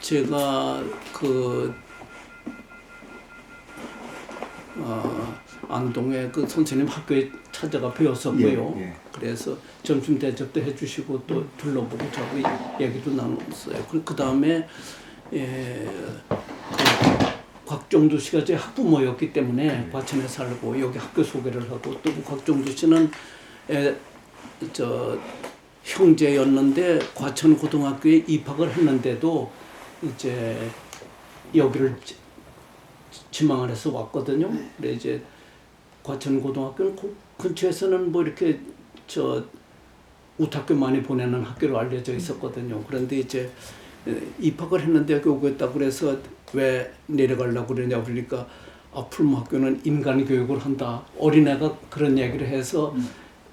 제가 그 안동의 그 선생님 학교에 찾아가 배웠었고요. 예, 예. 그래서 점심 대접도 해주시고 또 둘러보고 저하고 얘기도 나눴어요. 그 다음에 곽종두 씨가 제 학부모였기 때문에 과천에 살고 여기 학교 소개를 하고 또 곽종두 씨는 형제였는데 과천 고등학교에 입학을 했는데도 이제 여기를 지망을 해서 왔거든요. 그래 이제 과천 고등학교는 근처에서는 뭐 이렇게 우탁교 많이 보내는 학교로 알려져 있었거든요. 그런데 이제 입학을 했는데 여기 오겠다고 그래서 왜 내려가려고 그러냐 그러니까 풀무학교는 인간 교육을 한다. 어린애가 그런 얘기를 해서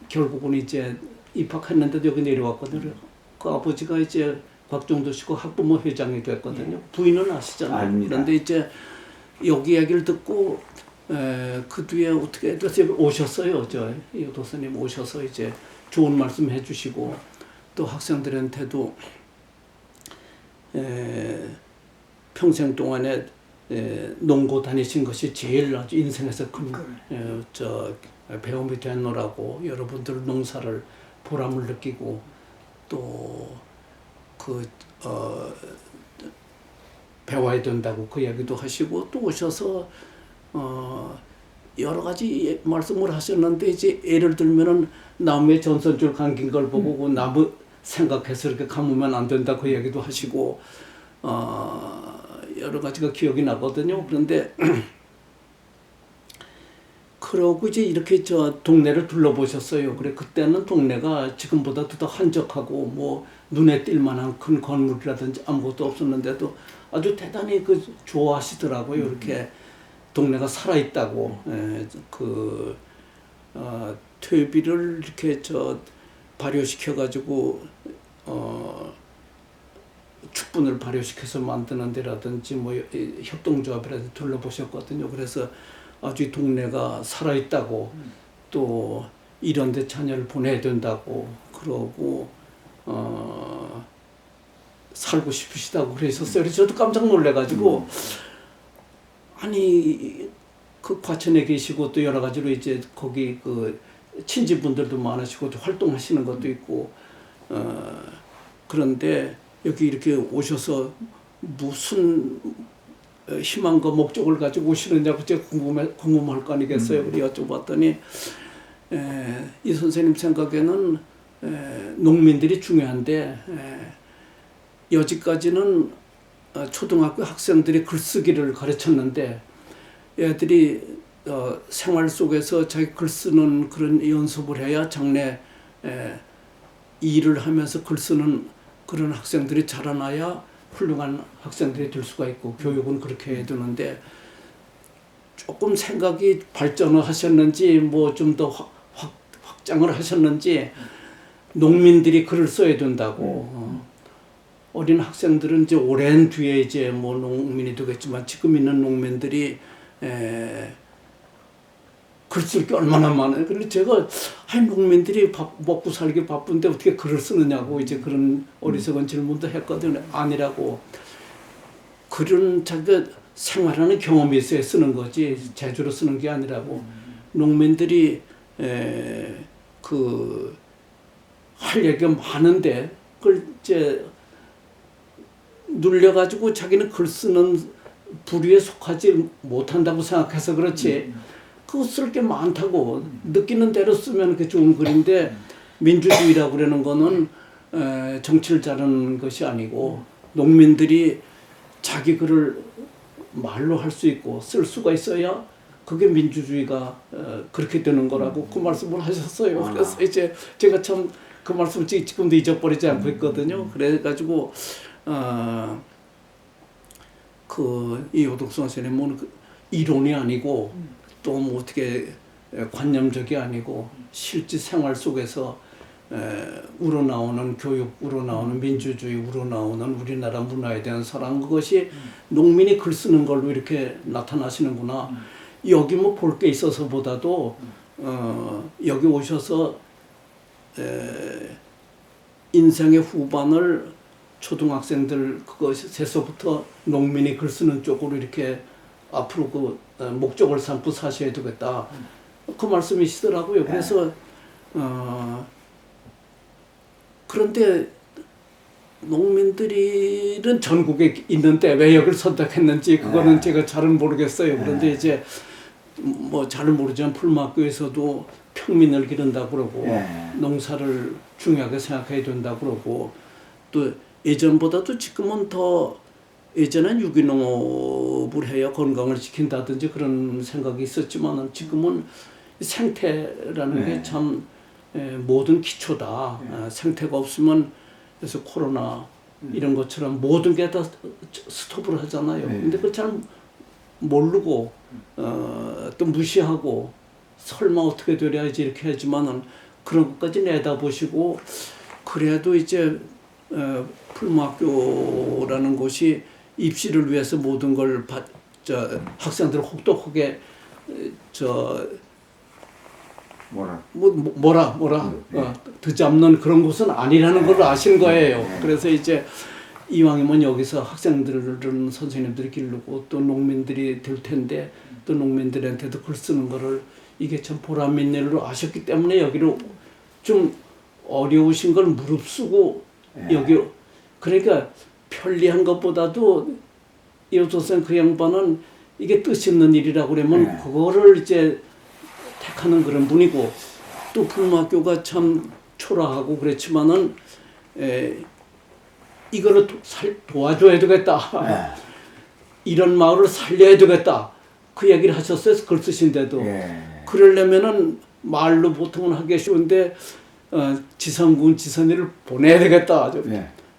결국은 이제 입학했는데도 여기 내려왔거든요. 그 아버지가 이제 곽종두 씨고 학부모 회장이 됐거든요. 부인은 아시잖아요. 압니다. 그런데 이제 여기 얘기를 듣고 그 뒤에 어떻게 해서 오셨어요. 이 교수님 오셔서 이제 좋은 말씀 해주시고 또 학생들한테도 평생 동안에 농고 다니신 것이 제일 아주 인생에서 큰 배움이 됐노라고 여러분들 농사를 보람을 느끼고 또 배워야 된다고 그 얘기도 하시고 또 오셔서 여러 가지 말씀을 하셨는데 이제 예를 들면은 나무에 전선줄 감긴 걸 보고 그 나무 생각해서 이렇게 감으면 안 된다 그 얘기도 하시고 여러 가지가 기억이 나거든요. 그런데 그러고 이제 이렇게 동네를 둘러보셨어요. 그래 그때는 동네가 지금보다 더 한적하고 뭐 눈에 띌 만한 큰 건물이라든지 아무것도 없었는데도 아주 대단히 좋아하시더라고요. 이렇게 동네가 살아있다고. 퇴비를 이렇게 발효시켜가지고 축분을 발효시켜서 만드는 데라든지 뭐 협동조합이라든지 둘러보셨거든요. 그래서 아주 동네가 살아있다고 또 이런 데 자녀를 보내야 된다고 그러고 살고 싶으시다고 그러셨어요. 그래서 저도 깜짝 놀래가지고 아니 그 과천에 계시고 또 여러 가지로 이제 거기 친지분들도 많으시고 활동하시는 것도 있고 그런데 여기 이렇게 오셔서 무슨 희망과 목적을 가지고 오시느냐고 제가 궁금할 거 아니겠어요. 그래 여쭤봤더니 이 선생님 생각에는 농민들이 중요한데 여지까지는 초등학교 학생들이 글쓰기를 가르쳤는데 애들이 생활 속에서 자기 글 쓰는 그런 연습을 해야 장래 일을 하면서 글 쓰는 그런 학생들이 자라나야 훌륭한 학생들이 될 수가 있고 교육은 그렇게 해야 되는데 조금 생각이 발전을 하셨는지 뭐 좀 더 확장을 하셨는지 농민들이 글을 써야 된다고 어린 학생들은 이제 오랜 뒤에 이제 뭐 농민이 되겠지만 지금 있는 농민들이 글 쓸 게 얼마나 많아요. 근데 제가 농민들이 먹고 살기 바쁜데 어떻게 글을 쓰느냐고 이제 그런 어리석은 질문도 했거든요. 아니라고. 글은 자기가 생활하는 경험이 있어야 쓰는 거지 재주로 쓰는 게 아니라고. 농민들이 할 얘기가 많은데 그걸 이제 눌려가지고 자기는 글 쓰는 부류에 속하지 못한다고 생각해서 그렇지 그거 쓸 게 많다고 느끼는 대로 쓰면 그게 좋은 글인데 민주주의라고 그러는 거는 정치를 자르는 것이 아니고 농민들이 자기 글을 말로 할 수 있고 쓸 수가 있어야 그게 민주주의가 그렇게 되는 거라고 그 말씀을 하셨어요. 그래서 이제 제가 참 그 말씀을 지금도 잊어버리지 않고 있거든요. 그래가지고 이호덕 선생님은 이론이 아니고 또 뭐 어떻게 관념적이 아니고 실제 생활 속에서 우러나오는 교육, 우러나오는 민주주의, 우러나오는 우리나라 문화에 대한 사랑 그것이 농민이 글 쓰는 걸로 이렇게 나타나시는구나. 여기 뭐 볼 게 있어서보다도 여기 오셔서 인생의 후반을 초등학생들 그것에서부터 농민이 글 쓰는 쪽으로 이렇게 앞으로 그 목적을 삼고 사셔야 되겠다. 그 말씀이시더라고요. 그래서 그런데 농민들은 전국에 있는데 왜 여기를 선택했는지 그거는 제가 잘은 모르겠어요. 그런데 이제 뭐 잘은 모르지만 풀마학교에서도 평민을 기른다 그러고 농사를 중요하게 생각해야 된다 그러고 또 예전보다도 지금은 더 예전엔 유기농업을 해야 건강을 지킨다든지 그런 생각이 있었지만 지금은 생태라는 게 참 모든 기초다. 생태가 없으면 그래서 코로나 이런 것처럼 모든 게 다 스톱을 하잖아요. 근데 그걸 잘 모르고 또 무시하고 설마 어떻게 되려야지 이렇게 하지만은 그런 것까지 내다보시고 그래도 이제 풀마학교라는 곳이 입시를 위해서 모든 걸 학생들을 혹독하게 듣잡는 그런 곳은 아니라는 걸 아신 거예요. 그래서 이제 이왕이면 여기서 학생들은 선생님들이 기르고 또 농민들이 될 텐데 또 농민들한테도 글 쓰는 거를 이게 참 보람 있는 일로 아셨기 때문에 여기로 좀 어려우신 걸 무릅쓰고 여기 그러니까 편리한 것보다도 이호도 선생 그 양반은 이게 뜻 있는 일이라고 그러면 그거를 이제 택하는 그런 분이고 또 풀마학교가 참 초라하고 그렇지만은 이거를 도와줘야 되겠다. 이런 마을을 살려야 되겠다. 그 얘기를 하셨어요. 글 쓰신데도. 그러려면은 말로 보통은 하기 쉬운데 지선군 지선이를 보내야 되겠다.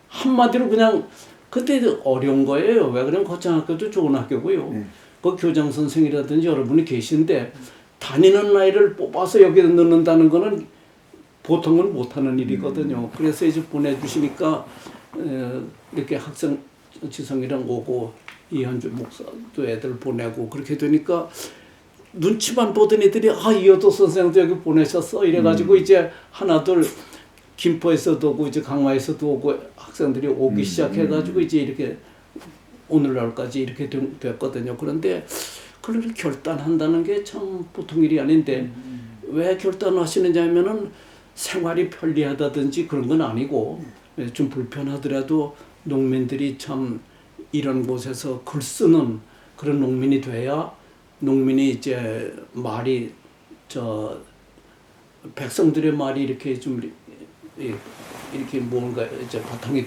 한마디로 그냥 그때 어려운 거예요. 왜 그러면 고창학교도 좋은 학교고요. 그 교장 선생이라든지 여러분이 계신데 다니는 아이를 뽑아서 여기 넣는다는 거는 보통은 못하는 일이거든요. 그래서 이제 보내주시니까 이렇게 학생 지성이랑 오고 이현주 목사도 애들 보내고 그렇게 되니까 눈치만 보던 애들이 이호도 선생도 여기 보내셨어 이래가지고 이제 하나둘 김포에서도 오고 이제 강화에서도 오고 학생들이 오기 시작해가지고 이제 이렇게 오늘날까지 이렇게 됐거든요. 그런데 그걸 결단한다는 게 참 보통 일이 아닌데 왜 결단하시느냐 하면은 생활이 편리하다든지 그런 건 아니고 좀 불편하더라도 농민들이 참 이런 곳에서 글 쓰는 그런 농민이 돼야 농민이 이제 말이 백성들의 말이 이렇게 좀 이렇게 뭔가 이제 바탕이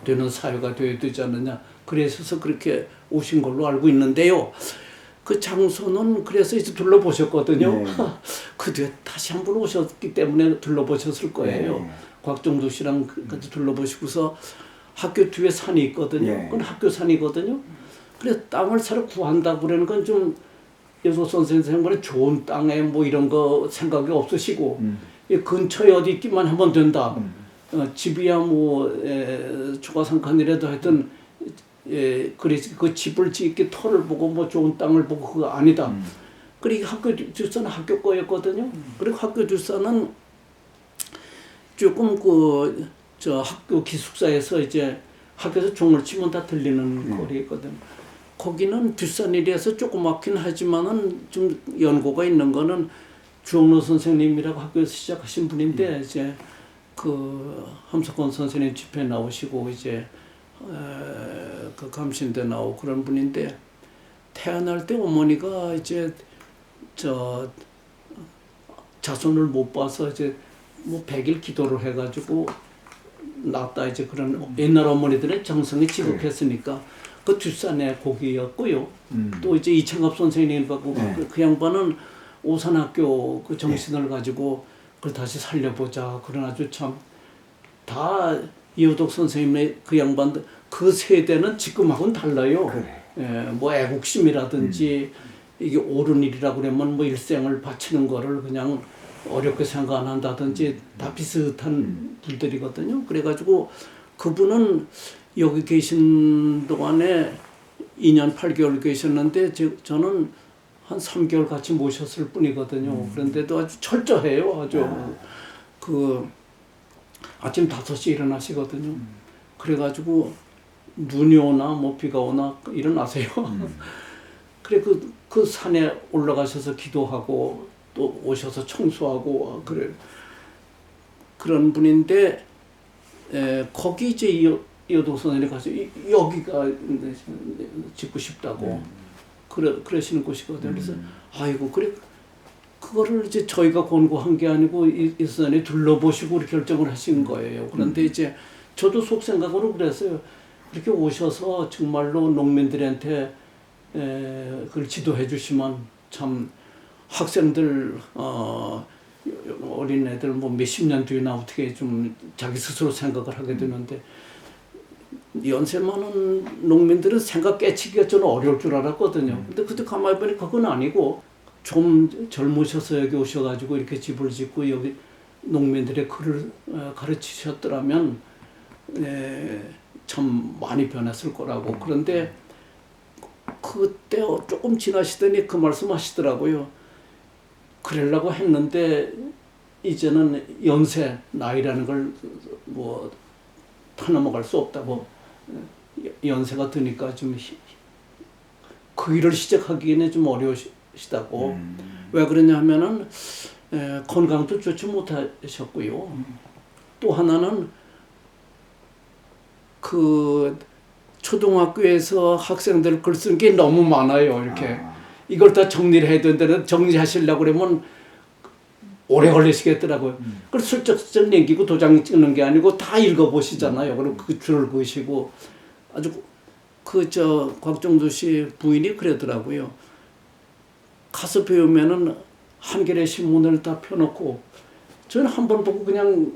되는 사회가 되어야 되지 않느냐. 그래서 그렇게 오신 걸로 알고 있는데요. 그 장소는 그래서 이제 둘러보셨거든요. 그 뒤에 다시 한번 오셨기 때문에 둘러보셨을 거예요. 곽정도 씨랑 같이 둘러보시고서 학교 뒤에 산이 있거든요. 그건 학교 산이거든요. 그래서 땅을 새로 구한다고 그러는 건 좀 여소 선생님은 좋은 땅에 뭐 이런 거 생각이 없으시고 근처에 어디 있기만 하면 된다. 집이야 뭐 초가상칸이라도 하여튼 그래서 그 집을 짓기 터를 보고 뭐 좋은 땅을 보고 그거 아니다. 그리고 학교 뒷산은 학교 거였거든요. 그리고 학교 뒷산은 조금 학교 기숙사에서 이제 학교에서 종을 치면 다 들리는 거리거든. 거기는 뒷산이라서 조그맣긴 하지만은 좀 연고가 있는 거는 주홍로 선생님이라고 학교에서 시작하신 분인데 이제 그 함석권 선생님 집회 나오시고 이제 그 감신대 나오고 그런 분인데 태어날 때 어머니가 이제 자손을 못 봐서 이제 뭐 100일 기도를 해가지고 낳았다 이제 그런 옛날 어머니들의 정성이 지극했으니까 그 뒷산에 고기였고요. 또 이제 이창갑 선생님하고 그 양반은 오산학교 그 정신을 가지고 그걸 다시 살려보자. 그런 아주 참 다 이호덕 선생님의 그 양반들 그 세대는 지금하고는 달라요. 뭐 애국심이라든지 이게 옳은 일이라고 그러면 뭐 일생을 바치는 거를 그냥 어렵게 생각 안 한다든지 다 비슷한 분들이거든요. 그래가지고 그분은 여기 계신 동안에 2년 8개월 계셨는데 저는 한 3개월 같이 모셨을 뿐이거든요. 그런데도 아주 철저해요. 아주 그 아침 5시에 일어나시거든요. 그래가지고 눈이 오나 뭐 비가 오나 일어나세요. 그래 그 산에 올라가셔서 기도하고 또 오셔서 청소하고 그래 그런 분인데 거기 이제 이호동 선생님이 가서 여기가 짓고 싶다고 그러시는 곳이거든요. 그래서 아이고 그래 그거를 이제 저희가 권고한 게 아니고 이 선생님이 둘러보시고 결정을 하신 거예요. 그런데 이제 저도 속생각으로 그랬어요. 그렇게 오셔서 정말로 농민들한테 그걸 지도해 주시면 참 학생들 어린애들 뭐 몇십 년 뒤나 어떻게 좀 자기 스스로 생각을 하게 되는데 연세 많은 농민들은 생각 깨치기가 저는 어려울 줄 알았거든요. 근데 그때 가만히 보니 그건 아니고 좀 젊으셔서 여기 오셔가지고 이렇게 집을 짓고 여기 농민들의 글을 가르치셨더라면 참 많이 변했을 거라고. 그런데 그때 조금 지나시더니 그 말씀 하시더라고요. 그러려고 했는데 이제는 연세, 나이라는 걸 뭐 터넘어갈 수 없다고. 연세가 드니까 좀 그 일을 시작하기에는 좀 어려우시다고. 왜 그러냐 하면은 건강도 좋지 못하셨고요. 또 하나는 그 초등학교에서 학생들 글 쓴 게 너무 많아요. 이렇게 이걸 다 정리를 해야 되는데 정리하시려고 그러면 오래 걸리시겠더라고요. 그걸 슬쩍슬쩍 남기고 도장 찍는 게 아니고 다 읽어보시잖아요. 그리고 그 줄을 그으시고 아주 곽정두 씨 부인이 그러더라고요. 가서 배우면은 한겨레 신문을 다 펴놓고 저는 한 번 보고 그냥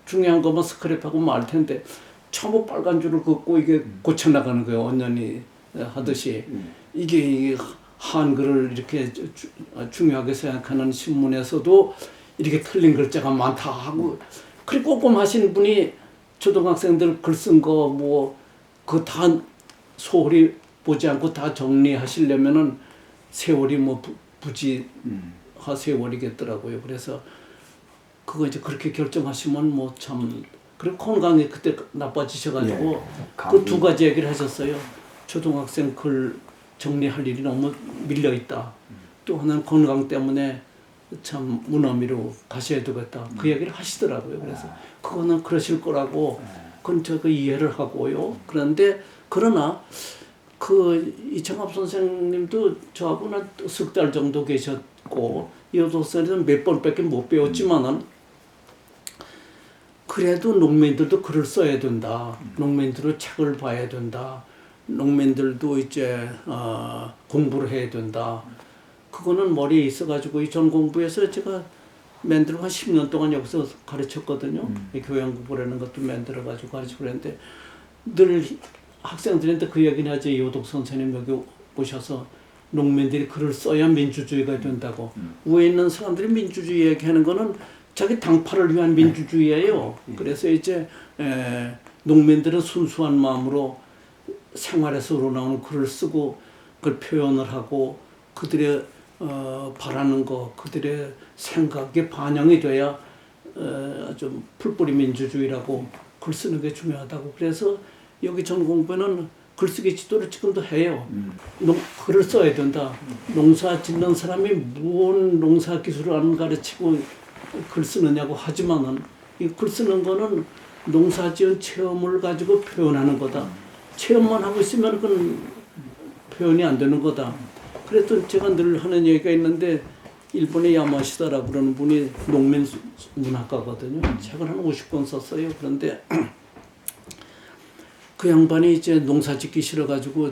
중요한 것만 스크랩하고 말 텐데 전부 빨간 줄을 긋고 이게 고쳐나가는 거예요. 언년이 하듯이. 이게 한글을 이렇게 중요하게 생각하는 신문에서도 이렇게 틀린 글자가 많다 하고 그렇게 꼼꼼하신 분이 초등학생들 글 쓴 거 뭐 그 다 소홀히 보지 않고 다 정리하시려면은 세월이 뭐 부지하 세월이겠더라고요. 그래서 그거 이제 그렇게 결정하시면 뭐 참 그리고 건강이 그때 나빠지셔가지고 그 두 가지 얘기를 하셨어요. 초등학생 글 정리할 일이 너무 밀려 있다. 또 하나는 건강 때문에 참 무너미로 가셔야 되겠다. 그 얘기를 하시더라고요. 그래서 그거는 그러실 거라고 그건 제가 이해를 하고요. 그러나 그 이창합 선생님도 저하고는 석 달 정도 계셨고 이호동 선생님은 몇 번밖에 못 배웠지만은 그래도 농민들도 글을 써야 된다. 농민들도 책을 봐야 된다. 농민들도 이제 공부를 해야 된다. 그거는 머리에 있어가지고 이 전공부에서 제가 만들고 한 10년 동안 여기서 가르쳤거든요. 교양공부라는 것도 만들어가지고 가르치고 그랬는데 늘 학생들한테 그 얘기는 하죠. 이호동 선생님 여기 오셔서 농민들이 글을 써야 민주주의가 된다고. 위에 있는 사람들이 민주주의 얘기하는 거는 자기 당파를 위한 민주주의예요. 그래서 이제 농민들은 순수한 마음으로 생활에서 우러나오는 글을 쓰고 그걸 표현을 하고 그들의 바라는 거, 그들의 생각에 반영이 돼야 좀 풀뿌리 민주주의라고 글 쓰는 게 중요하다고. 그래서 여기 전공부는 글쓰기 지도를 지금도 해요. 글을 써야 된다. 농사 짓는 사람이 무슨 농사 기술을 안 가르치고 글 쓰느냐고 하지만은 이 글 쓰는 거는 농사 지은 체험을 가지고 표현하는 거다. 체험만 하고 있으면 그건 표현이 안 되는 거다. 그래서 제가 늘 하는 얘기가 있는데 일본의 야마시다라고 그러는 분이 농민 문학가거든요. 책을 한 50권 썼어요. 그런데 그 양반이 이제 농사 짓기 싫어가지고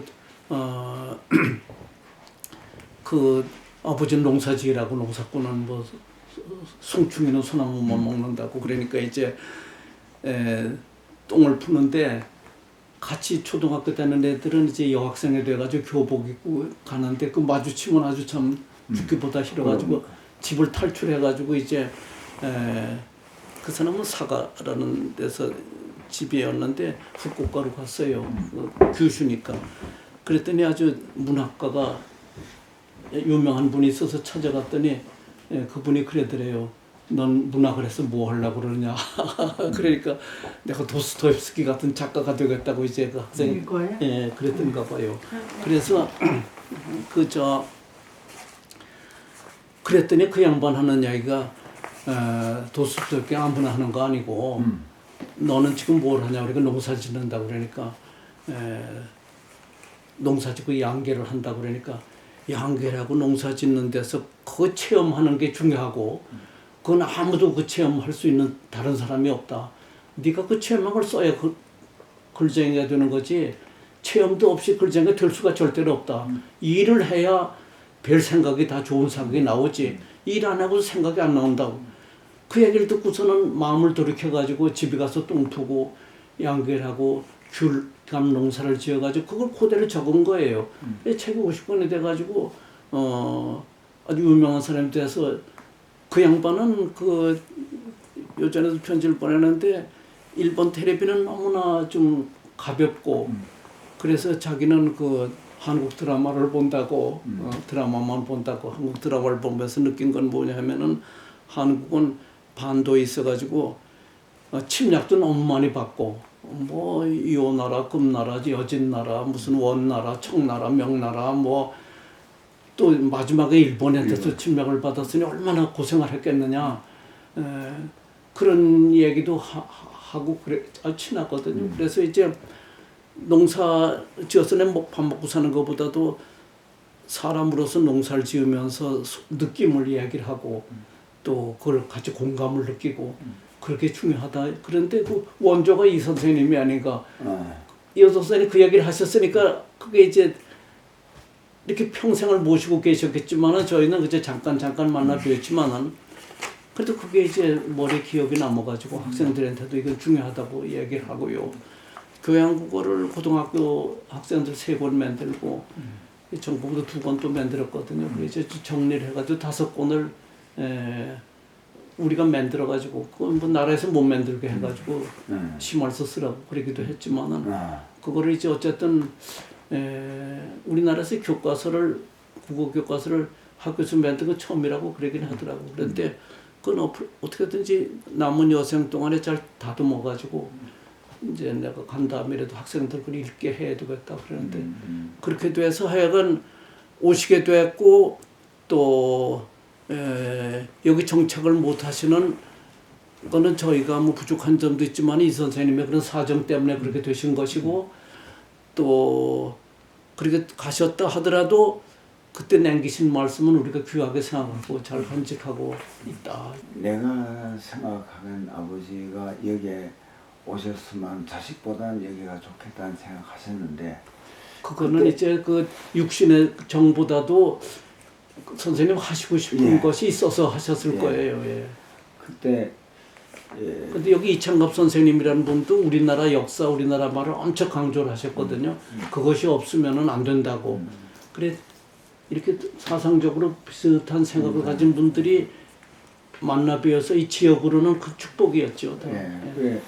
그 아버지는 농사 지으라고 농사꾼은 뭐 송충이는 소나무만 먹는다고 그러니까 이제 똥을 푸는데 같이 초등학교 다니는 애들은 이제 여학생이 돼가지고 교복 입고 가는데 그 마주치면 아주 참 죽기보다 싫어가지고 집을 탈출해가지고 이제 그 사람은 사가라는 데서 집이었는데 후쿠오카로 갔어요. 규슈니까. 그랬더니 아주 문학가가 유명한 분이 있어서 찾아갔더니 그분이 그러더래요. 넌 문학을 해서 뭐 하려고 그러냐. 그러니까 내가 도스토옙스키 같은 작가가 되겠다고 이제 그 학생이 이거예요? 예, 그랬던가 봐요. 그래서 그랬더니 그 양반 하는 이야기가 도스토옙스키 아무나 하는 거 아니고 너는 지금 뭘 하냐. 우리가 농사 짓는다 그러니까 농사 짓고 양계를 한다 그러니까 양계라고 농사 짓는 데서 그 체험하는 게 중요하고 그건 아무도 그 체험할 수 있는 다른 사람이 없다. 네가 그 체험을 써야 글쟁이가 되는 거지 체험도 없이 글쟁이가 될 수가 절대로 없다. 일을 해야 별 생각이 다 좋은 생각이 나오지. 일 안 하고 생각이 안 나온다고. 그 얘기를 듣고서는 마음을 돌이켜가지고 집에 가서 똥 푸고 양계를 하고 귤감 농사를 지어가지고 그걸 그대로 적은 거예요. 책이 50권이 돼가지고 아주 유명한 사람이 돼서 그 양반은 그 요전에도 편지를 보내는데 일본 텔레비는 너무나 좀 가볍고 그래서 자기는 그 한국 드라마를 본다고 드라마만 본다고 한국 드라마를 보면서 느낀 건 뭐냐 하면은 한국은 반도에 있어가지고 침략도 너무 많이 받고 뭐 요나라 금나라 여진나라 무슨 원나라 청나라 명나라 뭐 또 마지막에 일본한테서 침략을 받았으니 얼마나 고생을 했겠느냐 그런 얘기도 하고 그래 친하거든요. 그래서 이제 농사 지어서 밥 먹고 사는 것보다도 사람으로서 농사를 지으면서 느낌을 이야기를 하고 또 그걸 같이 공감을 느끼고 그렇게 중요하다. 그런데 그 원조가 이 선생님이 아닌가. 이 선생님이 그 얘기를 하셨으니까 그게 이제 이렇게 평생을 모시고 계셨겠지만은 저희는 그저 잠깐 만나 뵀지만은 그래도 그게 이제 머리 기억이 남아가지고 학생들한테도 이건 중요하다고 얘기를 하고요. 교양국어를 고등학교 학생들 3권 만들고 정복도 2권 또 만들었거든요. 그래서 정리를 해가지고 5권을 우리가 만들어가지고 그건 뭐 나라에서 못 만들게 해가지고 심할서 쓰라고 그러기도 했지만은 그거를 이제 어쨌든 우리나라에서 교과서를 국어 교과서를 학교에서 만든 건 처음이라고 그러긴 하더라고. 그런데 그건 어떻게든지 남은 여생 동안에 잘 다듬어가지고 이제 내가 간 다음에라도 학생들 그걸 읽게 해두겠다 그러는데 그렇게 돼서 하여간 오시게 됐고 또 여기 정착을 못 하시는 거는 저희가 뭐 부족한 점도 있지만 이 선생님의 그런 사정 때문에 그렇게 되신 것이고 또 그렇게 가셨다 하더라도 그때 남기신 말씀은 우리가 귀하게 생각하고 잘 간직하고 있다. 내가 생각하는 아버지가 여기에 오셨으면 자식보다는 여기가 좋겠다는 생각하셨는데 그거는 이제 그 육신의 정보다도 선생님 하시고 싶은 것이 있어서 하셨을 거예요. 예. 그때 근데 여기 이창갑 선생님이라는 분도 우리나라 역사, 우리나라 말을 엄청 강조를 하셨거든요. 그것이 없으면은 안 된다고. 그래 이렇게 사상적으로 비슷한 생각을 가진 분들이 만나 뵈어서 이 지역으로는 그 축복이었죠. 그래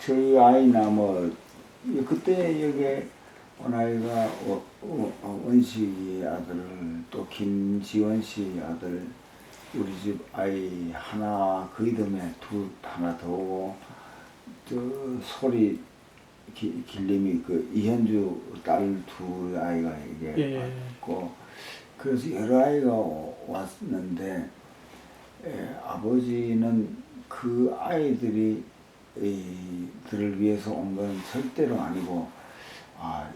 저희 아이나 뭐 그때 여기 온 아이가 원식이 아들 또 김지원 씨 아들 우리 집 아이 하나 그 이듬해 하나 더 오고 저 소리 길림이 그 이현주 딸 2 아이가 이게 왔고 그래서 여러 아이가 왔는데 아버지는 그 아이들이 들을 위해서 온 건 절대로 아니고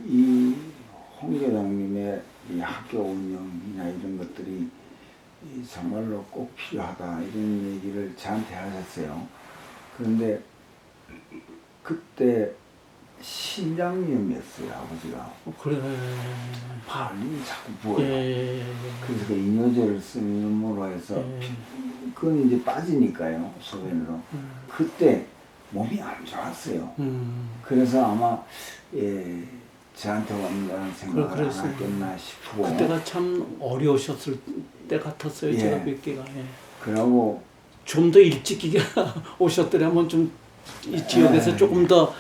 이 홍 교장님의 이 학교 운영이나 이런 것들이 정말로 꼭 필요하다 이런 얘기를 저한테 하셨어요. 그런데 그때 신장염이었어요 아버지가. 그래. 발이 자꾸 부어요. 그래서 그 이뇨제를 쓰므로 해서 그건 이제 빠지니까요 소변으로. 그때 몸이 안 좋았어요. 그래서 아마 저한테 온다는 생각을 안 했겠나 싶고. 그때가 참 어려우셨을 때 같았어요. 제가 뵙기가. 그러고 좀 더 일찍 오셨더라면 좀 이 지역에서 조금 더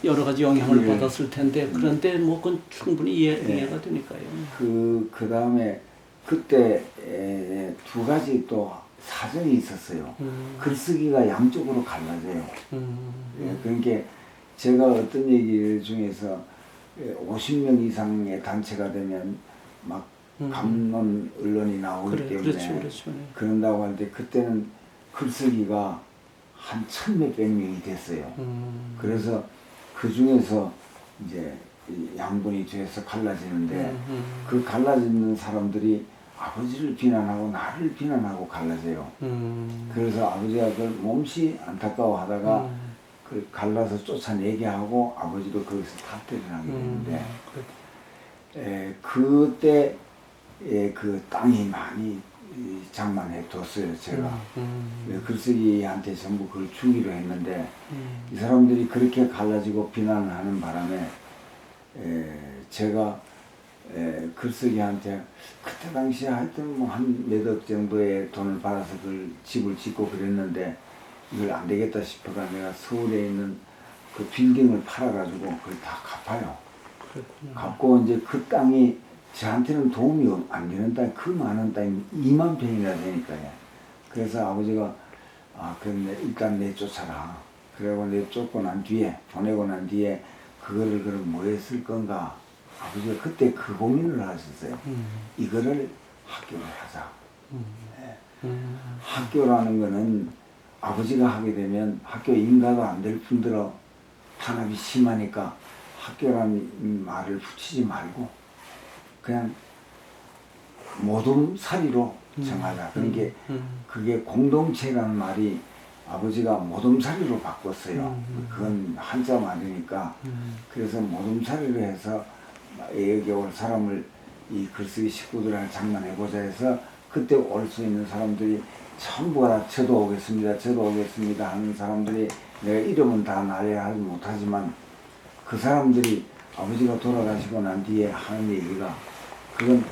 여러 가지 영향을 받았을 텐데 그런데 뭐 그건 충분히 이해가 되니까요. 그 다음에 그때 2가지 또 사정이 있었어요. 글쓰기가 양쪽으로 갈라져요. 예, 그러니까 제가 어떤 얘기 중에서 50명 이상의 단체가 되면 막 감론 언론이 나오기 때문에 그렇죠. 그런다고 하는데 그때는 글쓰기가 한 1000몇백 명이 됐어요. 그래서 그 중에서 이제 양분이 돼서 갈라지는데 그 갈라지는 사람들이 아버지를 비난하고 나를 비난하고 갈라져요. 그래서 아버지가 그걸 몸시 안타까워하다가 그 갈라서 쫓아내게 하고 아버지도 거기서 탈퇴를 하게 되는데 그때 그 땅이 많이 장만해 뒀어요. 제가 글쓰기한테 전부 그걸 주기로 했는데 이 사람들이 그렇게 갈라지고 비난을 하는 바람에 제가 글쓰기한테 그때 당시에 하여튼 뭐 한 몇억 정도의 돈을 받아서 그 집을 짓고 그랬는데 이걸 안 되겠다 싶어가 내가 서울에 있는 그 빌딩을 팔아가지고 그걸 다 갚아요. 그렇군요. 갚고 이제 그 땅이 저한테는 도움이 안 되는 땅, 그 많은 땅이 2만 평이나 되니까요. 그래서 아버지가 그럼 일단 내쫓아라. 그리고 내쫓고 난 뒤에 보내고 난 뒤에 그거를 그럼 뭐에 쓸 건가? 아버지가 그때 그 고민을 하셨어요. 이거를 학교를 하자. 학교라는 거는 아버지가 하게 되면 학교 인가가 안 될 뿐더러 탄압이 심하니까 학교라는 말을 붙이지 말고 그냥 모둠살이로 정하자. 그러니까 그게 공동체라는 말이 아버지가 모둠살이로 바꿨어요. 그건 한자 말이니까 그래서 모둠살이로 해서 여기 올 사람을 이 글쓰기 식구들한테 장난해보자 해서 그때 올 수 있는 사람들이 전부 다 저도 오겠습니다 하는 사람들이 내가 이름은 다 나야 하지 못하지만 그 사람들이 아버지가 돌아가시고 난 뒤에 하는 얘기가 그건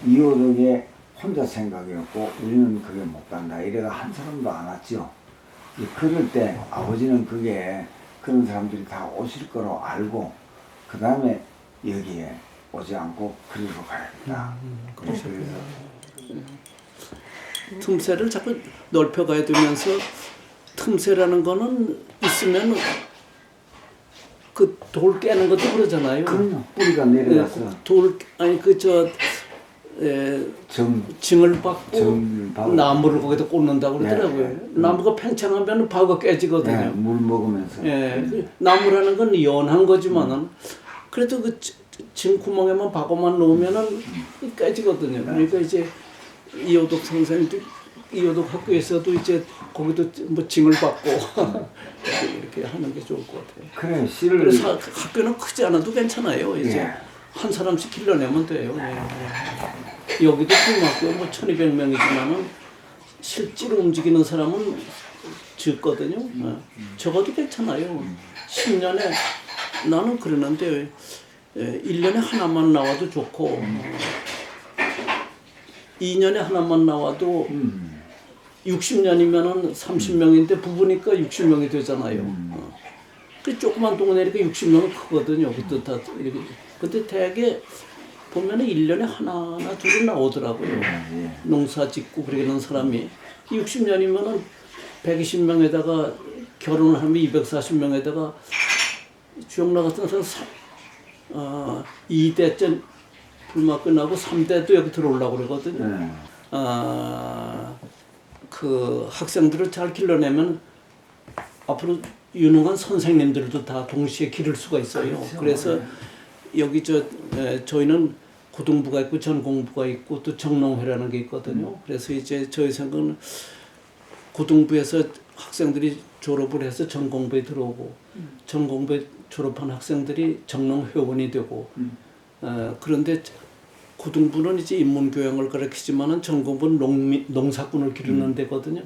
이호덕의 혼자 생각이었고 우리는 그게 못 간다. 이래가 한 사람도 안 왔죠. 그럴 때 아버지는 그게 그런 사람들이 다 오실 거로 알고 그 다음에 여기에 오지 않고 그리로 가야겠다. 그래서 틈새를 자꾸 넓혀가야 되면서 틈새라는 거는 있으면 그 돌 깨는 것도 그러잖아요. 그럼요. 뿌리가 내려가서 징을 받고 나무를 거기다 꽂는다고 그러더라고요. 나무가 팽창하면 바가 깨지거든요. 네, 물 먹으면서. 나무라는 건 연한 거지만은 그래도 그 징 구멍에만 바고만 놓으면은 깨지거든요. 그러니까 이제 이호덕 선생님도 이호덕 학교에서도 이제 거기도 뭐 징을 받고 이렇게 하는 게 좋을 것 같아요. 그래, 씨를. 그래서 학교는 크지 않아도 괜찮아요. 이제 한 사람씩 길러내면 돼요. 여기도 중학교 뭐 1200명이지만은 실제로 움직이는 사람은 적거든요. 적어도 괜찮아요. 10년에 나는 그러는데 1년에 하나만 나와도 좋고 2년에 하나만 나와도 60년이면은 30명인데 부부니까 60명이 되잖아요. 그 조그만 동네니까 60명은 크거든요. 그것도 다 이렇게. 근데 대개 보면은 1년에 하나나 둘은 나오더라고요. 농사 짓고 그러는 사람이 60년이면은 120명에다가 결혼을 하면 240명에다가 주영라 같은 사람 2대째 불마 끝나고 3대도 여기 들어오려고 그러거든요. 그 학생들을 잘 길러내면 앞으로 유능한 선생님들도 다 동시에 기를 수가 있어요. 그렇죠. 그래서 여기 저희는 고등부가 있고 전공부가 있고 또 정농회라는 게 있거든요. 그래서 이제 저희 생각은 고등부에서 학생들이 졸업을 해서 전공부에 들어오고 전공부에 졸업한 학생들이 정농회원이 되고 그런데 고등부는 이제 인문교양을 가르치지만은 전공부는 농사꾼을 기르는 데거든요.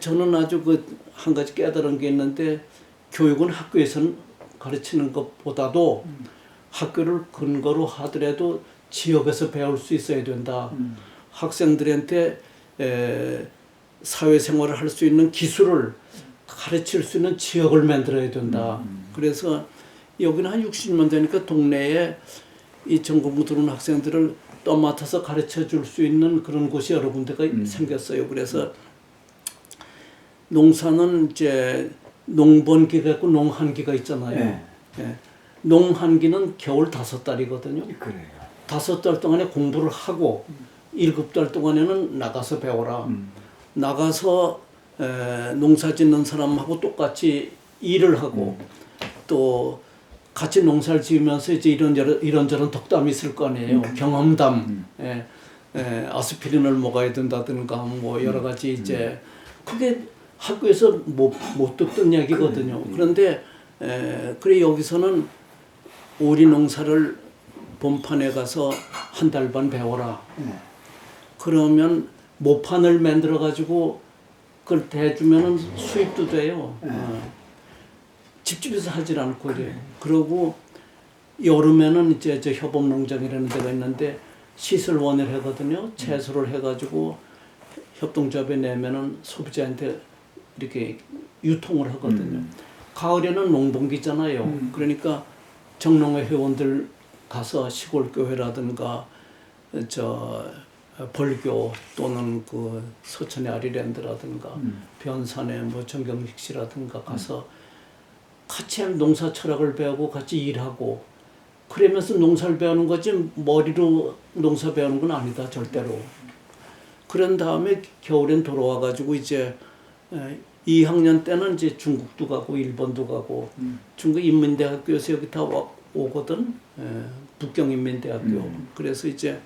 저는 아주 한 가지 깨달은 게 있는데 교육은 학교에서는 가르치는 것보다도 학교를 근거로 하더라도 지역에서 배울 수 있어야 된다. 학생들한테 사회생활을 할 수 있는 기술을 가르칠 수 있는 지역을 만들어야 된다. 그래서 여기는 한 60년 되니까 동네에 이 전공부 들어온 학생들을 떠맡아서 가르쳐 줄 수 있는 그런 곳이 여러 군데가 생겼어요. 그래서 농사는 이제 농번기가 있고 농한기가 있잖아요. 네. 예. 농한기는 겨울 5달이거든요. 그래요. 5달 동안에 공부를 하고 7달 동안에는 나가서 배워라. 나가서 농사 짓는 사람하고 똑같이 일을 하고 또 같이 농사를 지으면서 이제 이런저런 덕담이 있을 거 아니에요. 경험담, 아스피린을 먹어야 된다든가 뭐 여러 가지 이제 그게 학교에서 못 듣던 얘기거든요. 그런데 그래 여기서는 오리 농사를 봄판에 가서 한 달 반 배워라. 그러면 모판을 만들어 가지고 그걸 대주면은 수입도 돼요. 집집에서 하질 않고 이래요. 그러고 여름에는 이제 저 협업농장이라는 데가 있는데 시설원을 하거든요. 채소를 해가지고 협동조합에 내면은 소비자한테 이렇게 유통을 하거든요. 가을에는 농번기잖아요. 그러니까 정농회 회원들 가서 시골 교회라든가 저 벌교 또는 그 서천의 아리랜드라든가 변산의 뭐 정경식시라든가 가서 같이 농사 철학을 배우고 같이 일하고 그러면서 농사를 배우는 거지 머리로 농사 배우는 건 아니다 절대로. 그런 다음에 겨울엔 돌아와 가지고 이제 2학년 때는 이제 중국도 가고 일본도 가고 중국 인민대학교에서 여기 다 오거든. 북경인민대학교. 그래서 이제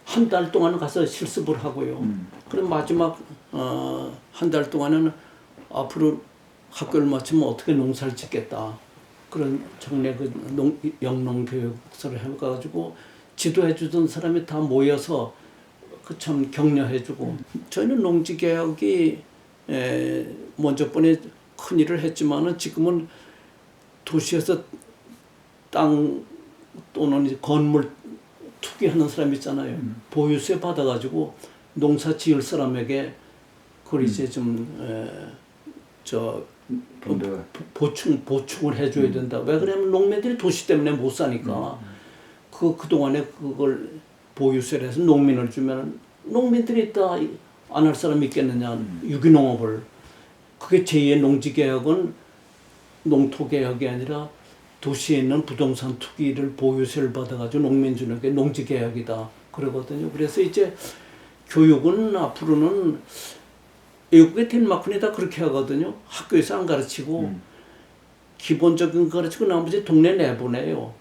한 달 동안 가서 실습을 하고요. 그럼 마지막 한 달 동안은 앞으로 학교를 마치면 어떻게 농사를 짓겠다. 그런 정례 그 영농교육서를 해가지고 지도해 주던 사람이 다 모여서 그 참 격려해주고 저희는 농지개혁이 먼저 번에 큰 일을 했지만은 지금은 도시에서 땅 또는 이제 건물 투기하는 사람 있잖아요. 보유세 받아가지고 농사 지을 사람에게 그걸 이제 보충을 해줘야 된다. 왜 그러냐면 농민들이 도시 때문에 못 사니까 그 동안에 그걸 보유세를 해서 농민을 주면 농민들이 다 안 할 사람이 있겠느냐. 유기농업을. 그게 제2의 농지개혁은 농토개혁이 아니라 도시에 있는 부동산 투기를 보유세를 받아가지고 농민 주는 게 농지개혁이다. 그러거든요. 그래서 이제 교육은 앞으로는 외국의 덴마크는 다 그렇게 하거든요. 학교에서 안 가르치고 기본적인 거 가르치고 나머지 동네 내보내요.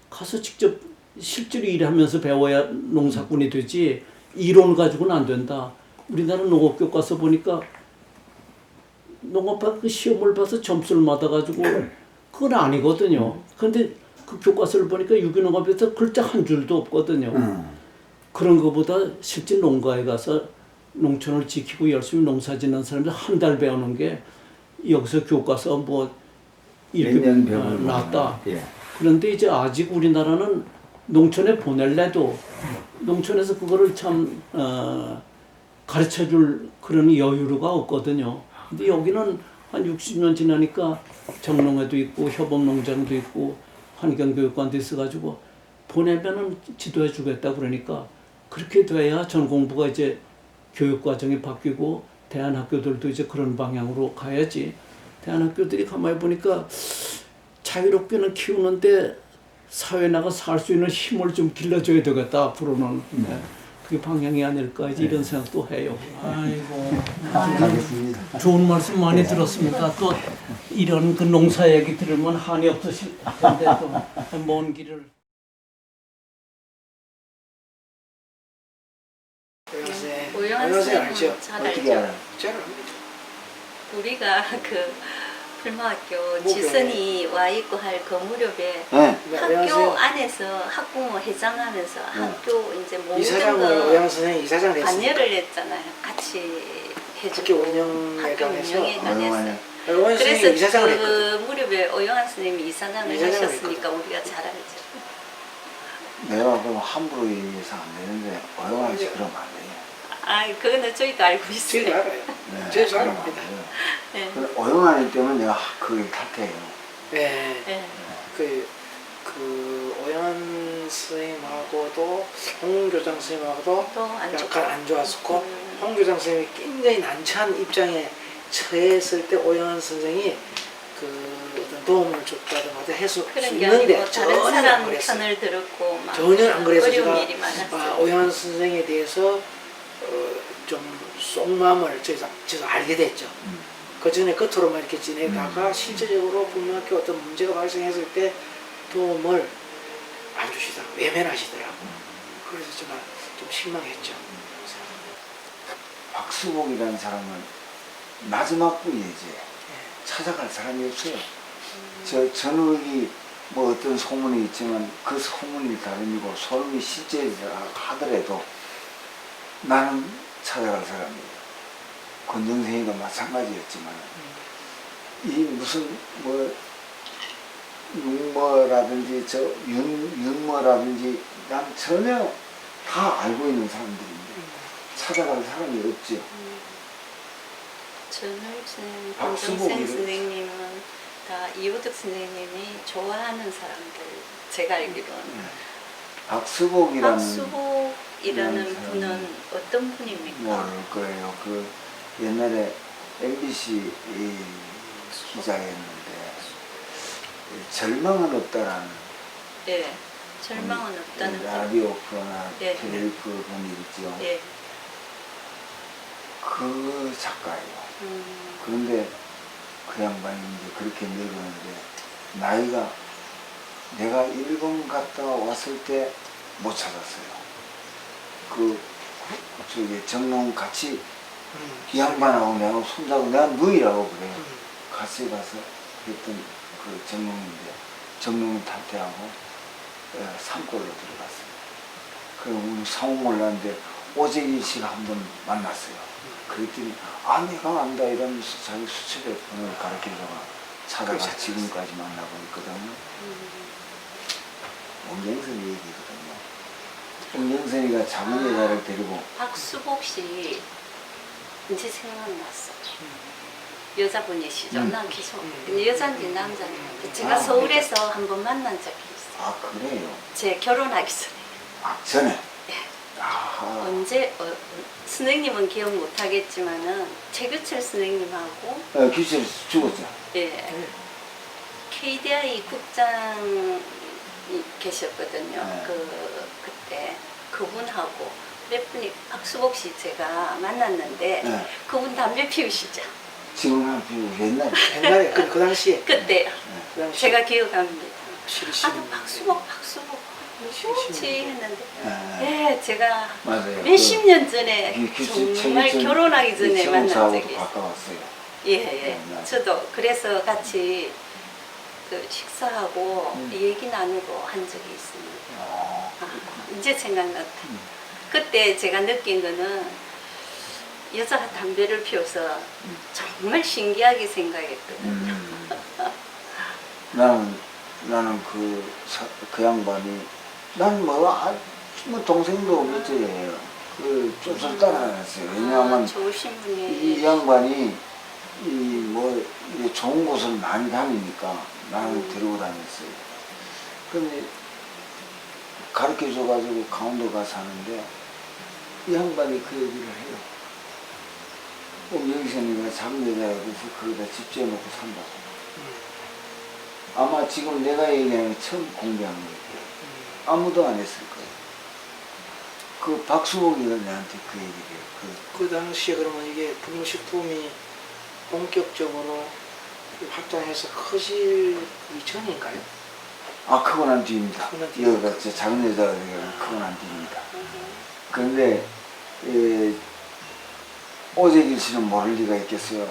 가서 직접 실제로 일하면서 배워야 농사꾼이 되지 이론 가지고는 안 된다. 우리나라 농업교과서 보니까 농업학 그 시험을 봐서 점수를 받아가지고 그건 아니거든요. 그런데 그 교과서를 보니까 유기농업에서 글자 한 줄도 없거든요. 그런 것보다 실제 농가에 가서 농촌을 지키고 열심히 농사 짓는 사람들 한 달 배우는 게 여기서 교과서 뭐 이렇게 낫다. 예. 그런데 이제 아직 우리나라는 농촌에 보낼래도 농촌에서 그거를 참 가르쳐줄 그런 여유가 없거든요. 근데 여기는 한 60년 지나니까 정농회도 있고 협업농장도 있고 환경교육관도 있어가지고 보내면은 지도해 주겠다 그러니까 그렇게 돼야 전공부가 이제 교육과정이 바뀌고 대안학교들도 이제 그런 방향으로 가야지. 대안학교들이 가만히 보니까 자유롭게는 키우는데 사회에 나가 살 수 있는 힘을 좀 길러줘야 되겠다 앞으로는. 그게 방향이 아닐까 이제 이런 생각도 해요. 아이고 알겠습니다. 좋은 말씀 많이 들었습니다. 또 이런 그 농사 얘기 들으면 한이 없으실 텐데 또 먼 길을. 오영환 선생님 잘 어떻게 알죠? 알아요? 잘 압니다. 우리가 그 풀마학교 지선이 와 있고 할 그 무렵에 네. 학교 안에서 학부모 회장하면서 학교 이제 모든 이사장을 거 오영 선생님 이사장을 했어요. 관여를 했잖아요. 같이 해주고 학교 운영에 학교 관해서 운영에 관해서. 오영 선생님 이사장을 그래서 했거든요. 그 무렵에 오영환 선생님이 이사장을 이사장을 하셨으니까 우리가 잘 알죠. 내가 그럼 함부로 얘기해서 안 되는데 어영한 씨 그러면 안 돼요. 아, 그거는 저희도 알고 저희도 있어요. 알아요. 네, 저희도 그러면 안 알아요. 돼요. 네. 어영한 때문에 내가 그걸 탓해요. 네. 네. 그 오영환 선생님하고도 홍교장 선생님하고도 또 안 좋고. 약간 안 좋았었고 홍 교장 선생님이 굉장히 난처한 입장에 처했을 때 오영환 선생이 그 어떤 도움을 줬다든가 해서 수 그런 게 있는데 아니고 다른 전혀 안 사람 그랬어요. 편을 들었고 막 전혀 안 그래서 어려운 제가 일이 많았어요. 오영환 선생에 대해서 좀 속마음을 저희가 알게 됐죠. 그 전에 겉으로만 이렇게 지내다가 실제적으로 국민학교 어떤 문제가 발생했을 때 도움을 안 주시더라고요. 외면하시더라고요. 그래서 제가 좀 실망했죠. 박수복이라는 사람을 마지막 분이 이제 찾아갈 사람이 없어요. 저는 여기 뭐 어떤 소문이 있지만 그 소문이 다름이고 소문이 실제 하더라도 나는 찾아갈 사람이에요. 권정생이도 마찬가지였지만 이 무슨 뭐 윤모라든지 저 윤모라든지 난 전혀 다 알고 있는 사람들인데 찾아갈 사람이 없죠. 전울 선생님, 박수복이 권정생 선생님은 다 이호덕 선생님이 좋아하는 사람들 제가 알기로는 박수복이라는 박수복이라는 사람이 분은 어떤 분입니까? 모를 거예요. 그 옛날에 MBC 기자였는데 절망은 없다라는 예, 절망은 없다는 라디오 프로나 예. 텔레비전 본 일 있죠. 예. 그 작가예요. 그런데 그 양반이 이제 그렇게 늙었는데 나이가 내가 일본 갔다 왔을 때 못 찾았어요. 저기 정농 같이 이 양반하고 내가 손잡고 내가 누이라고 그래요. 같이 가서 했던 그 정농인데 정농은 탈퇴하고 산골로 들어갔어요. 그리고 우리 상호 몰랐는데 오재길 씨가 한 번 만났어요. 그랬더니 아 내가 안다 이러면서 자기 수첩의 번호를 가르치다가 찾아가 지금까지 만나고 있거든요. 옹경선이 얘기거든요. 옹경선이가 작은 여자를 데리고 박수복 씨 이제 생각났어. 여자분이시죠? 난 계속 근데 여자인지 남자인지 제가 아, 서울에서 한번 만난 적이 있어요. 아 그래요? 제 결혼하기 전에. 아 전에? 예. 아하. 언제 선생님은 기억 못하겠지만은 최규철 선생님하고 규철 죽었죠? 예 KDI 국장이 계셨거든요. 네. 그때 그분하고 몇 분이 박수복 씨 제가 만났는데 네. 그분 담배 피우시죠. 지금 한 비우 옛날에 옛날에 그 당시에 그때요. 그 당시에 제가 기억합니다. 실신 아주 박수복 누구지 했는데 네. 예 제가 맞아요. 몇십 년 전에 규철 정말 결혼하기 전에 만난 적이 있어요. 가까웠어요. 예, 맞아요. 저도 그래서 같이 그 식사하고 얘기 나누고 한 적이 있습니다. 어, 이제 생각났다. 그때 제가 느낀 거는 여자가 담배를 피워서 정말 신기하게 생각했거든요. 나는 그 양반이 난 뭐 동생도 없지 쫓을 따라다녔어요. 왜냐하면 좋으신 이 분이 양반이 이게 좋은 곳을 많이 다니니까 나를 데리고 다녔어요. 근데 가르쳐줘가지고 강원도 가서 하는데 이 양반이 그 얘기를 해요. 여기서니까 작은 여자가 그래서 거기다 집 지어놓고 산다고. 아마 지금 내가 얘기하는 게 처음 공개한 거예요. 아무도 안 했을 거예요. 그 박수복이가 내한테 그 얘기를 해요. 그 당시에 그러면 이게 불임식품이 본격적으로 확장해서 커지기 전인가요? 크고 난 뒤입니다. 크고 난 뒤. 여기가 저 작은 여자가 크고 난 뒤입니다. 그런데 오재길 씨는 모를 리가 있겠어요.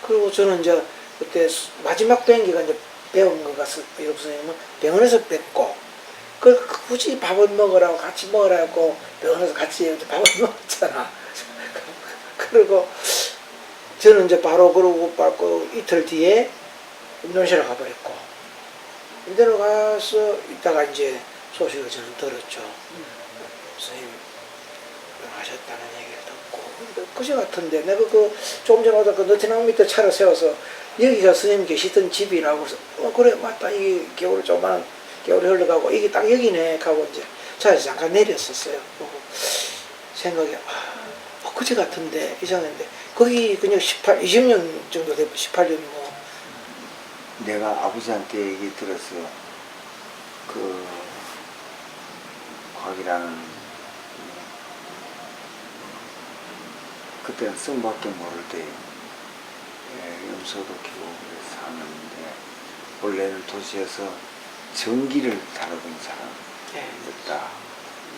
그리고 저는 이제 그때 마지막 비행기가 이제 배운 것 같습니다. 이렇게 선생님은 병원에서 뵙고 굳이 밥을 먹으라고 같이 먹으라고 병원에서 같이 밥을 먹었잖아. 그리고 저는 이제 바로 그러고 받고 이틀 뒤에 임동실에 가버렸고 임대로 가서 있다가 이제 소식을 저는 들었죠. 선생님 하셨다는 얘기를 듣고 그제 같은데 내가 조금 전에 오다 그 너티나무 밑에 차를 세워서 여기가 선생님 계시던 집이라고 해서 그래 맞다 이 겨울 조그만 겨울이 흘러가고 이게 딱 여기네 하고 이제 차에서 잠깐 내렸었어요. 보고 생각이 그제 같은데 이상했는데 거기 그냥 20년 정도 되고 18년 뭐 내가 아버지한테 얘기 들었어요. 그 곽이라는 그때는 성밖에 모를 때 염소도 키우고 그래서 사는데 원래는 도시에서 전기를 다루던 사람이었다.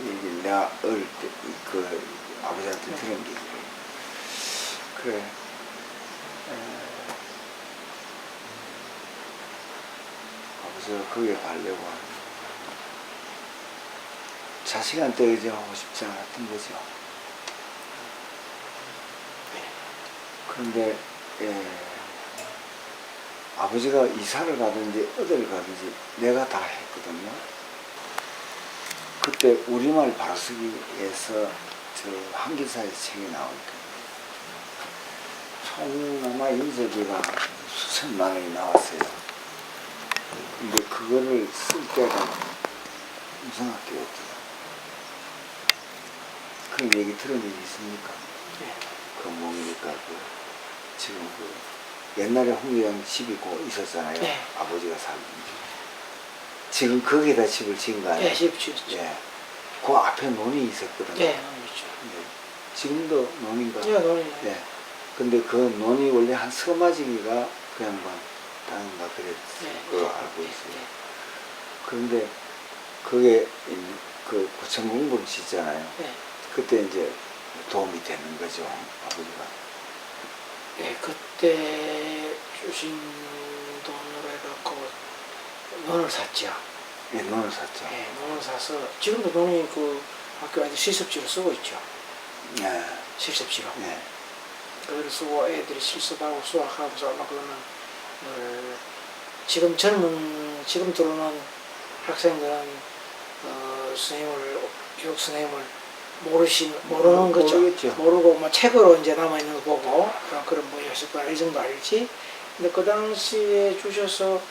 이게 내가 어릴 때 그 아버지한테 들은 게 그래. 아버지가 거기에 가려고 자식한테 의지하고 싶지 않았던 거죠. 그런데 아버지가 이사를 가든지 어딜 가든지 내가 다 했거든요. 그때 우리말 바로쓰기에서 저 한길사의 책이 나오니까 총 아마 인쇄비가 수천만 원이 나왔어요. 근데 그거를 쓸 때가 무슨 학교였죠? 그런 얘기 들은 적이 있습니까? 그 뭡니까 지금 옛날에 홍대장 집이 고 있었잖아요. 네. 아버지가 살던 집. 지금 거기에다 집을 지은 거 아니에요? 예, 집 지었죠. 예. 그 앞에 논이 있었거든요. 예, 논이죠. 예. 지금도 논인가? 예, 논이. 예. 근데 그 논이 원래 한 서마지기가 그 양반 땅인가 그랬을 걸로 알고 있어요. 그런데 그게 그 고층 공부를 짓잖아요. 예. 그때 이제 도움이 되는 거죠, 아버지가. 예, 그때 주신 돈으로 해갖고 논을 샀죠. 예, 논을 샀죠. 예, 논을 사서 지금도 논이 그 학교 아직 실습지로 쓰고 있죠. 예. 실습지로. 예. 그걸 쓰고 애들이 실습하고 수학하면서 아마 그거는 지금 지금 들어오는 학생들은 교육 선생님을 모르는 거죠. 모르겠죠. 모르고 뭐 책으로 이제 남아있는 거 보고 그런 뭐였을 거야. 이 정도 알지. 근데 그 당시에 주셔서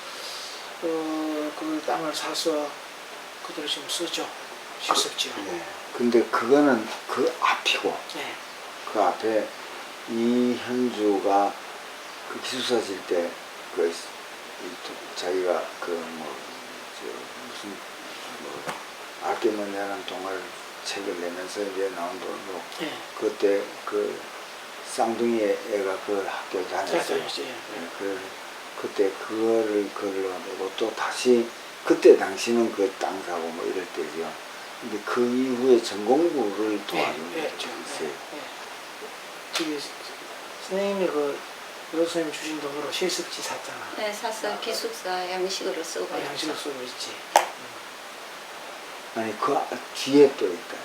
그 땅을 사서 그대로 지금 쓰죠. 실습지요. 예. 근데 그거는 그 앞이고, 예. 그 앞에 이현주가 그 기숙사 질 때, 자기가 무슨, 아껴머니라는 동아리 책을 내면서 이제 나온 돈으로, 예. 그때 그 쌍둥이 애가 그 학교를 다녔어요. 예. 그때 그거를 걸러내고 또 다시, 그때 당시는 그 땅 사고 뭐 이럴 때죠. 근데 그 이후에 전공부를 도와준 예, 적이 있어요. 저기 선생님이 선생님 주신 돈으로 실습지 샀잖아. 네, 사서 기숙사 양식으로 쓰고 양식을 있죠. 쓰고 있지. 아니 그 뒤에 또 있다.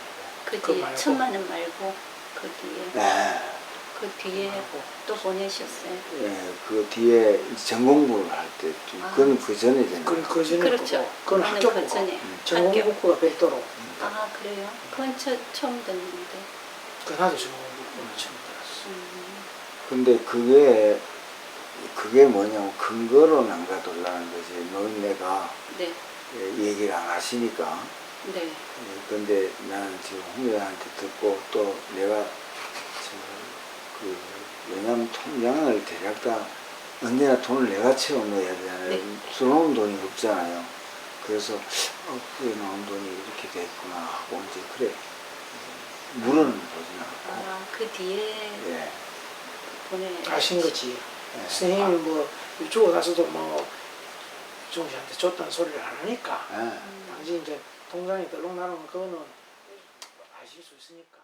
그 그거 뒤에 말고. 1,000만 원 말고 그 뒤에 네. 그 뒤에 또 보내셨어요. 예, 그 뒤에 전공부를 할 때, 그건 그 전에 된 그건 거예요. 그 전에 그렇죠. 거고, 그건 그거는 학교 그 거고. 전에. 전공부가 별도로. 아 그래요? 그건 처음 듣는데. 그 나도 전공부가 처음 들었어. 근데 그게 뭐냐면 근거로 남겨둘라는 거지. 노인네가 네, 얘기를 안 하시니까. 네. 근데 나는 지금 홍대한테 듣고 또 내가 왜냐면 통장을 대략 다 언제나 돈을 내가 채워 넣어야 되잖아요. 네. 들어온 돈이 없잖아요. 그래서 그게 나온 돈이 이렇게 됐구나 하고 이제 그래 물어는 보진 않고. 아, 그 뒤에 예. 아신 거지. 예. 선생님이 뭐 주고 나서도 뭐 종씨한테 줬다는 소리를 안 하니까 예. 당시 이제 통장에 들록나는 그거는 아실 수 있으니까.